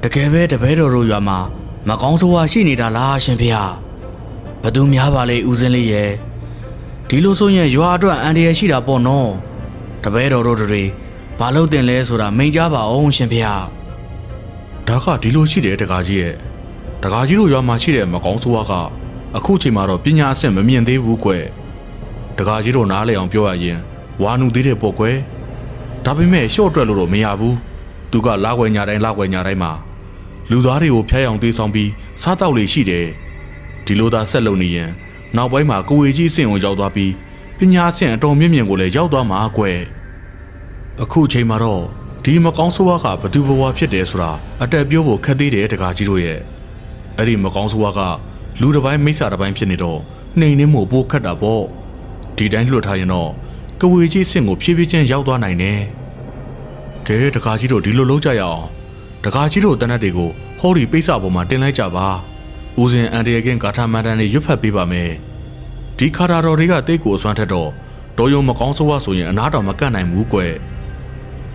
တကယ်ပဲတပည့်တော်တို့ရွာမှာမကောင်းဆိုးဝါရှိနေတာလားရှင်ဖေဟာဘသူများပါလေဦးစင်းလေးရဲ့ဒီလိုဆိုရင်ရွာအတွက်အန်ဒီရရှိတာပေါ့နော်တပည့်တော်တို့တွေဘာလို့တင်လဲဆိုတာမိန်ကြပါအောင်ရှင်ဖေဟာဒါကဒီလိုရှိတယ်တကားကြီးရဲ့တကားကြီးတို့ရွာမှာရှိတဲ့မကောင်းဆိုးဝါကအခုချိန်မှာတော့ပညာအဆင့်မမြင်သေးဘူးကွယ်တကားကြီးတို့နားလည်အောင်ပြောရရင်ဝါနုသေးတဲ့ပေါ့ကွယ်ဒါပေမဲ့ရှော့တွက်လို့တော့မရဘူးသူကလာခွေညာတိုင်းမှာလူသားတွေကိုဖျက်အောင်သေးဆောင်ပြီးစားတောက်လေရှိတယ်ဒီလိုသာဆက်လုပ်နေရင်နောက်ပိုင်းမှာကိုဝေကြီးအဆင့်ကိုရောက်သွားပြီးပညာအဆင့်အတော်မြင့်ကိုလည်းရောက်သွားမှာကွယ်အခုချိန်မှာတော့ဒီမကောင်းဆိုးဝါကဘသူဘဝဖြစ်တယ်ဆိုတာအတက်ပြောဖို့ခက်သေးတယ်တကားကြီးတို့ရဲ့အဲ့ဒီမကောင်းဆိုးဝါကလူတစ်ပိုင်းမိစ္ဆာတစ်ပိုင်းဖြစ်နေတော့နှိမ်နှင်းမှုပိုခက်တာပေါ့ဒီတိုင်းလွတ်ထားရင်တော့ကဝေကြီးအဆင့်ကိုဖြည်းဖြည်းချင်းရောက်သွားနိုင်တယ်ကဲတကားကြီးတို့ဒီလိုလုပ်ကြရအောင်တကားကြီးတို့တနတ်တွေကိုဟောဒီပိတ်စာပေါ်မှာတင်လိုက်ကြပါဦးစင်အန်ဒီယကင်ဂါထာမန်တန်တွေရွတ်ဖတ်ပေးပါမယ်ဒီခါတာတော်တွေကတိတ်ကိုအစွမ်းထက်တော့တော်ရုံမကောင်းဆိုးဝါဆိုရင်အနားတော်မကတ်နိုင်ဘူးကွယ်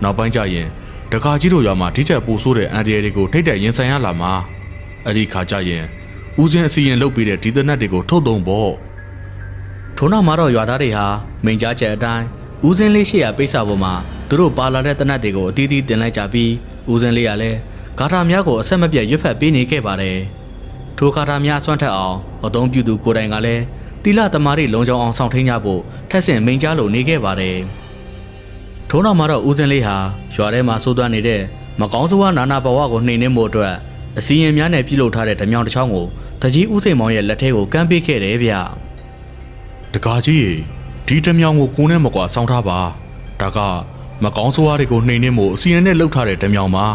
နောက်ပိုင်းကျရင်တကားကြီးတို့ရွာမှာဒီထက်ပိုဆိုးတဲ့အန်ဒီယတွေကိုထိတ်တဲ့ရင်ဆိုင်ရလာမှာအဲ့ဒီခါကျရင်ဦးစင်အစီရင်လုပ်ပြီးတဲ့ဒီတနတ်တွေကိုထုတ်သုံးဖို့ထို့နောက်မှာတော့ရွာသားတွေဟာမိန်ကြားချက်အတိုင်းဦးစင်းလေးရှိရာပိတ်စာပေါ်မှာသူတို့ပါလာတဲ့တနတ်တွေကိုအသီးသီးတင်လိုက်ကြပြီးဦးစင်းလေးကလည်းဂါထာများကိုအဆက်မပြတ်ရွတ်ဖတ်ပေးနေခဲ့ပါတယ်ထိုဂါထာများဆွမ်းထက်အောင်အသုံးပြုသူကိုယ်တိုင်ကလည်းတိလသမားတွေလုံခြုံအောင်ဆောင်ထိန်ကြဖို့ထက်ဆင့်မိန်ကြားလို့နေခဲ့ပါတယ်ထို့နောက်မှာတော့ဦးစင်းလေးဟာရွာထဲမှာစိုးသွမ်းနေတဲ့မကောင်းဆိုးဝါနာနာဘဝကိုနှိမ်နှင်းဖို့အတွက်အစီရင်များနဲ့ပြုလုပ်ထားတဲ့ဓမြောင်တစ်ချောင်းကိုတကြီးဦးစိန်မောင်ရဲ့လက်ထဲကိုကမ်းပေးခဲ့တယ်ဗျတကားကြီးဒီတမြောင်ကိုကိုနဲ့မကွာဆောင်းထားပါဒါကမကောင်းဆိုးဝါတွေကိုနှိမ်နှင်းဖို့အစီရင်နဲ့လှုပ်ထားတဲ့ဓမြောင်ပါ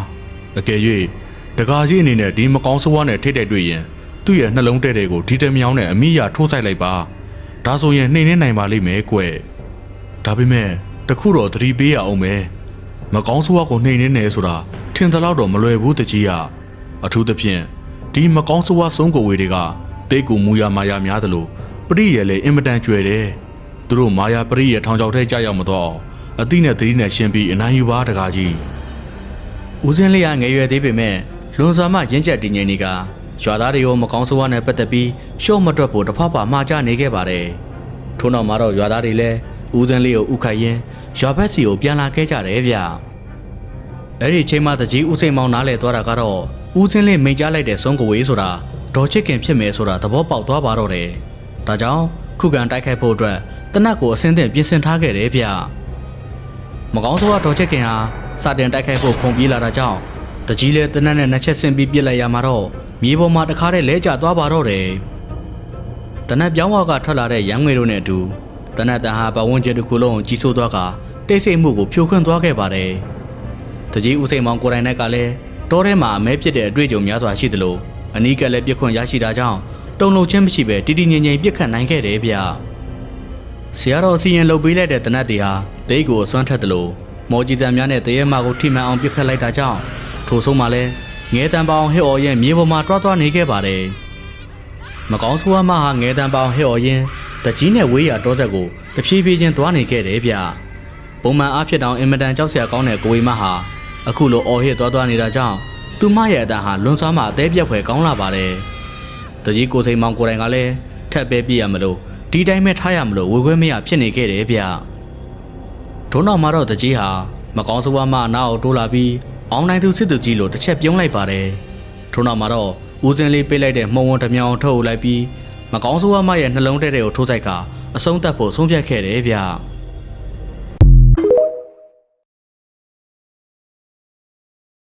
အကယ်၍တကားကြီးအနေနဲ့ဒီမကောင်းဆိုးဝါနဲ့ထိတဲ့တွေ့ရင်သူ့ရဲ့နှလုံးထဲတွေကိုဒီဓမြောင်နဲ့အမိရထိုးဆိုင်လိုက်ပါဒါဆိုရင်နှိမ်နှင်းနိုင်ပါလိမ့်မယ်ကွဒါပေမဲ့တခုတော့သတိပေးရအောင်မယ်မကောင်းဆိုးဝါကိုနှိမ်နှင်းနေဆိုတာထင်သလောက်တော့မလွယ်ဘူးတကြီးအထူးသဖြင့်ဒီမကောင်းဆိုးဝါဆုံးကိုဝေတွေကတိတ်ကူမူရမာယာများသလိုပရိရဲ့လည်းအင်မတန်ကျွယ်တယ်သူတို့မာယာပရိရဲ့ထောင်ချောက်ထဲကြာရောက်မတော့အတိနဲ့သတိနဲ့ရှင်းပြီးအနိုင်ယူပါတကားကြီးဦးစင်းလေးကငယ်ရွယ်သေးပေမဲ့လွန်စွာမှရင့်ကျက်တည်ငြိမ်နေကရွာသားတွေကိုမကောင်းဆိုးဝါနဲ့ပတ်သက်ပြီးရှော့မတွက်ဖို့တစ်ဖက်ပါမှားချနေခဲ့ပါတယ်ထို့နောက်မှာတော့ရွာသားတွေလည်းဦးစင်းလေးကိုဥခိုက်ရင်းရွာဘက်စီကိုပြန်လာခဲ့ကြတယ်ဗျအဲ့ဒီချိန်မှတကြီးဦးစိန်မောင်နားလဲသွားတာကတော့ဦးစင်းလေးမိန်ကြားလိုက်တဲ့ဆုံးကိုဝေးဆိုတာဒေါ်ချစ်ခင်ဖြစ်မယ်ဆိုတာသဘောပေါက်သွားပါတော့တယ်ဒါကြောင့်ခုခံတိုက်ခိုက်ဖို့အတွက်တနတ်ကိုအစင်းသင့်ပြင်ဆင်ထားခဲ့တယ်ဗျမကောင်းဆိုးဝါဒေါ်ချစ်ခင်ဟာစတင်တိုက်ခိုက်ဖို့ခုန်ပြေးလာတာကြောင့်တကြီးလဲတနတ်နဲ့နှစ်ချက်ဆင်းပြီးပြစ်လိုက်ရမှာတော့မြေပေါ်မှာတခါတည်းလဲကျသွားပါတော့တယ်တနတ်ပြောင်းဝါကထွက်လာတဲ့ရန်ငွေတို့နဲ့အတူတနတ်တန်ဟာပတ်ဝန်းကျင်တစ်ခုလုံးကြီးဆိုးသွားကတိတ်ဆိတ်မှုကိုဖြိုခွင်းသွားခဲ့ပါတယ်တကြီးဦးစိန်မောင်ကိုယ်တိုင်ကလည်းတောထဲမှာအမဲဖြစ်တဲ့အတွေ့အကြုံများစွာရှိသလိုအနီးကလည်းပြစ်ခွင့်ရရှိတာကြောင့်တုံလုံးချင်းမရှိပဲတီတီငြိမ်ငြိမ်ပြစ်ခတ်နိုင်ခဲ့တယ်ဗျဆရာတော်အစီရင်လုပ်ပေးလိုက်တဲ့တနတ်တွေဟာဒိတ်ကိုအစွမ်းထက်သလိုမော်ကြီးတန်များနဲ့တရဲမကိုထိမှန်အောင်ပြစ်ခတ်လိုက်တာကြောင့်ထိုဆုံးမှာလဲငဲတန်ပောင်ဟဲ့အော်ရင်မြေပေါ်မှာတွားနေခဲ့ပါတယ်မကောင်းဆိုးဝါးမဟာငဲတန်ပောင်ဟဲ့အော်ရင်တကြီးနဲ့ဝေးရတောဆက်ကိုတဖြည်းဖြည်းချင်းတွားနေခဲ့တယ်ဗျပုံမှန်အားဖြင့်တောင်အင်မတန်ကြောက်စရာကောင်းတဲ့ကိုဝေမဟာအခုလိုအော်ဟစ်တွားနေတာကြောင့်သူမရဲ့အတန်ဟာလွန်စွာမှအသေးပြက်ဖွယ်ကောင်းလာပါတယ်တကြီးကိုစိန်မောင်ကိုယ်တိုင်ကလည်းထပ်ပဲပြရမလို့ဒီတိုင်းပဲထားရမလို့ဝေခွဲမရဖြစ်နေခဲ့တယ်ဗျထို့နောက်မှာတော့တကြီးဟာမကောင်းဆိုးဝါးမအနာကိုတိုးလာပြီးအောင်နိုင်သူစစ်သူကြီးလိုတစ်ချက်ပြုံးလိုက်ပါတယ်ထို့နောက်မှာတော့ဦးစင်းလေးပေးလိုက်တဲ့မှုံဝန်းတစ်မြောင်ထုတ်လိုက်ပြီးမကောင်းဆိုးဝါးမရဲ့နှလုံးထဲကိုထိုးဆိုင်ကအဆုံးသတ်ဖို့ဆုံးဖြတ်ခဲ့တယ်ဗျ